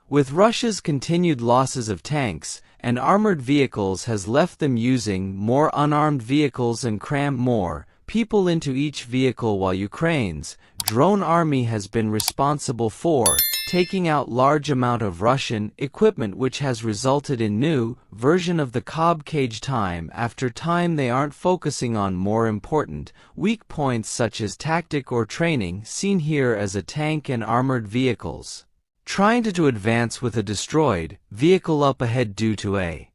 With Russia's continued losses of tanks and armored vehicles has left them using more unarmed vehicles and cram more people into each vehicle, while Ukraine's drone army has been responsible for taking out large amount of Russian equipment, which has resulted in new version of the cob cage. Time after time they aren't focusing on more important weak points such as tactic or training, seen here as a tank and armored vehicles trying to advance with a destroyed vehicle up ahead due to a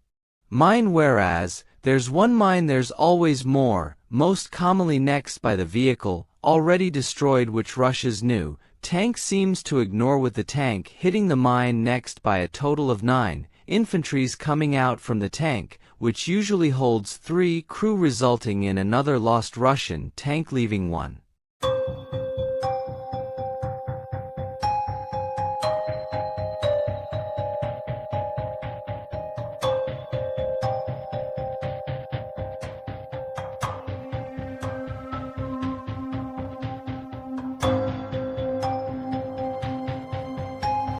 mine, whereas there's one mine there's always more, most commonly next by the vehicle already destroyed, which Russia's new tank seems to ignore, with the tank hitting the mine next by a total of 9 infantries coming out from the tank, which usually holds 3 crew, resulting in another lost Russian tank, leaving one